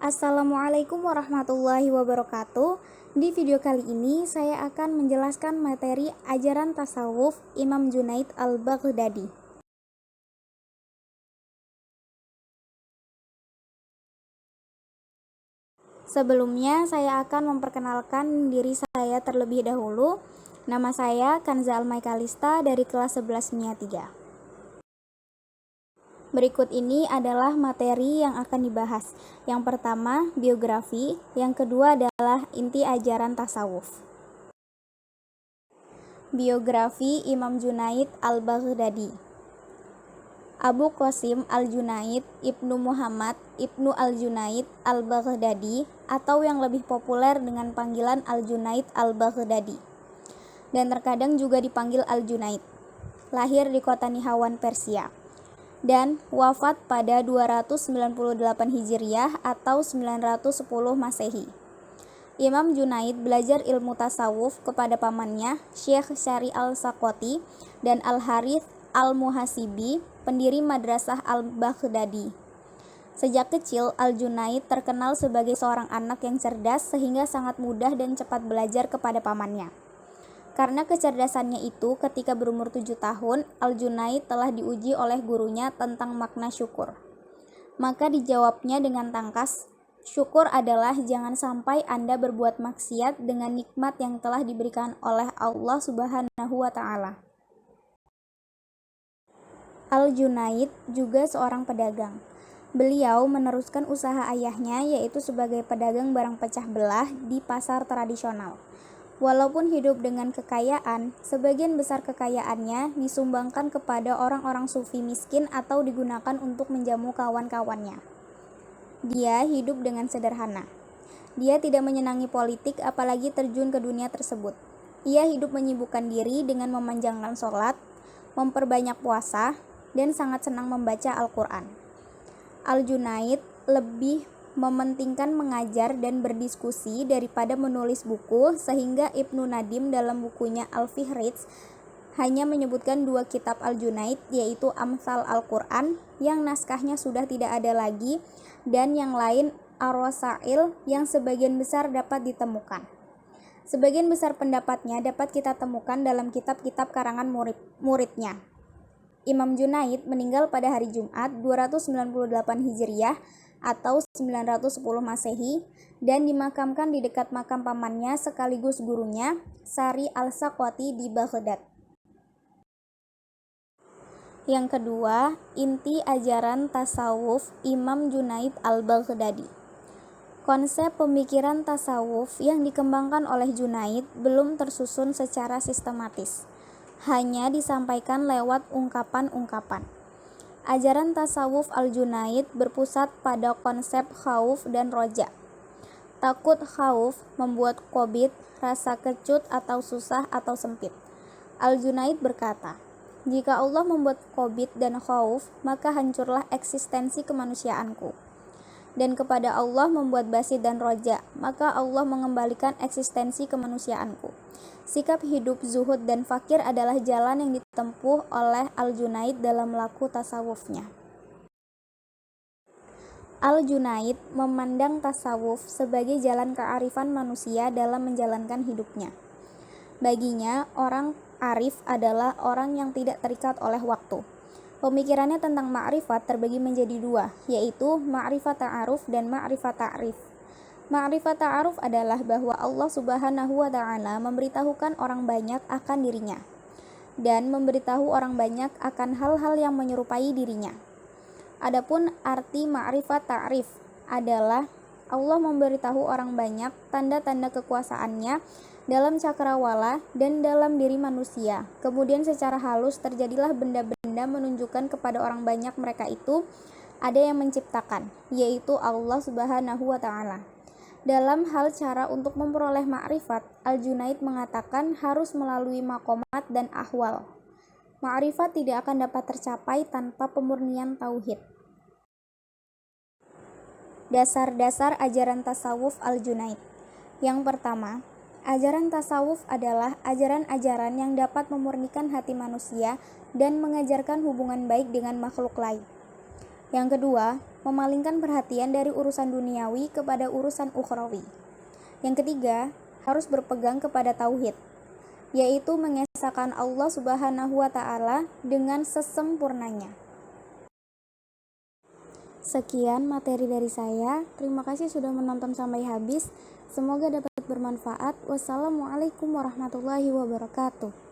Assalamualaikum warahmatullahi wabarakatuh. Di video kali ini saya akan menjelaskan materi ajaran tasawuf Imam Junaid al-Baghdadi. Sebelumnya saya akan memperkenalkan diri saya terlebih dahulu. Nama saya Kanza Almaikalista dari kelas 11 MIA 3. Berikut ini adalah materi yang akan dibahas. Yang pertama, biografi. Yang kedua adalah inti ajaran tasawuf. Biografi Imam Junaid al-Baghdadi. Abu Qasim al-Junaid Ibnu Muhammad Ibnu al-Junaid al-Baghdadi, atau yang lebih populer dengan panggilan al-Junaid al-Baghdadi, dan terkadang juga dipanggil al-Junaid. Lahir di kota Nihawan, Persia, dan wafat pada 298 Hijriah atau 910 Masehi. Imam Junaid belajar ilmu tasawuf kepada pamannya, Syekh Syari al-Saqoti dan Al-Harith al-Muhasibi, pendiri Madrasah al-Baghdadi. Sejak kecil, Al-Junaid terkenal sebagai seorang anak yang cerdas sehingga sangat mudah dan cepat belajar kepada pamannya. Karena kecerdasannya itu, ketika berumur 7 tahun, Al-Junaid telah diuji oleh gurunya tentang makna syukur. Maka dijawabnya dengan tangkas, syukur adalah jangan sampai Anda berbuat maksiat dengan nikmat yang telah diberikan oleh Allah Subhanahu wa Ta'ala. Al-Junaid juga seorang pedagang. Beliau meneruskan usaha ayahnya, yaitu sebagai pedagang barang pecah belah di pasar tradisional. Walaupun hidup dengan kekayaan, sebagian besar kekayaannya disumbangkan kepada orang-orang sufi miskin atau digunakan untuk menjamu kawan-kawannya. Dia hidup dengan sederhana. Dia tidak menyenangi politik, apalagi terjun ke dunia tersebut. Ia hidup menyibukkan diri dengan memanjangkan sholat, memperbanyak puasa, dan sangat senang membaca Al-Quran. Al-Junaid lebih mementingkan mengajar dan berdiskusi daripada menulis buku, sehingga Ibnu Nadim dalam bukunya Al-Fihrits hanya menyebutkan 2 kitab Al-Junaid, yaitu Amsal Al-Quran yang naskahnya sudah tidak ada lagi, dan yang lain Ar-Rasail yang sebagian besar dapat ditemukan. Sebagian besar pendapatnya dapat kita temukan dalam kitab-kitab karangan muridnya. Imam Junaid meninggal pada hari Jumat 298 Hijriah atau 910 Masehi dan dimakamkan di dekat makam pamannya sekaligus gurunya, Syari al-Saqoti, di Baghdad. Yang kedua, inti ajaran tasawuf Imam Junaid al-Baghdadi. Konsep pemikiran tasawuf yang dikembangkan oleh Junaid belum tersusun secara sistematis, hanya disampaikan lewat ungkapan-ungkapan. Ajaran tasawuf Al-Junaid berpusat pada konsep khauf dan roja. Takut khauf membuat qobit, rasa kecut atau susah atau sempit. Al-Junaid berkata, jika Allah membuat qobit dan khauf, maka hancurlah eksistensi kemanusiaanku. Dan kepada Allah membuat basit dan roja, maka Allah mengembalikan eksistensi kemanusiaanku. Sikap hidup zuhud dan fakir adalah jalan yang ditempuh oleh Al-Junaid dalam laku tasawufnya. Al-Junaid memandang tasawuf sebagai jalan kearifan manusia dalam menjalankan hidupnya. Baginya, orang arif adalah orang yang tidak terikat oleh waktu. Pemikirannya tentang ma'rifat terbagi menjadi 2, yaitu ma'rifat ta'aruf dan ma'rifat ta'rif. Ma'rifat ta'aruf adalah bahwa Allah Subhanahu wa Ta'ala memberitahukan orang banyak akan dirinya dan memberitahu orang banyak akan hal-hal yang menyerupai dirinya. Adapun arti ma'rifat ta'rif adalah Allah memberitahu orang banyak tanda-tanda kekuasaannya dalam cakrawala dan dalam diri manusia. Kemudian secara halus terjadilah benda-benda menunjukkan kepada orang banyak mereka itu ada yang menciptakan, yaitu Allah Subhanahu wa Ta'ala. Dalam hal cara untuk memperoleh ma'rifat, Al-Junaid mengatakan harus melalui maqamat dan ahwal. Ma'rifat tidak akan dapat tercapai tanpa pemurnian tauhid. Dasar-dasar ajaran tasawuf Al-Junaid. Yang pertama, ajaran tasawuf adalah ajaran-ajaran yang dapat memurnikan hati manusia dan mengajarkan hubungan baik dengan makhluk lain. Yang kedua, memalingkan perhatian dari urusan duniawi kepada urusan ukhrawi. Yang ketiga, harus berpegang kepada tauhid, yaitu mengesahkan Allah Subhanahu wa Ta'ala dengan sesempurnanya. Sekian materi dari saya. Terima kasih sudah menonton sampai habis. Semoga dapat bermanfaat. Wassalamualaikum warahmatullahi wabarakatuh.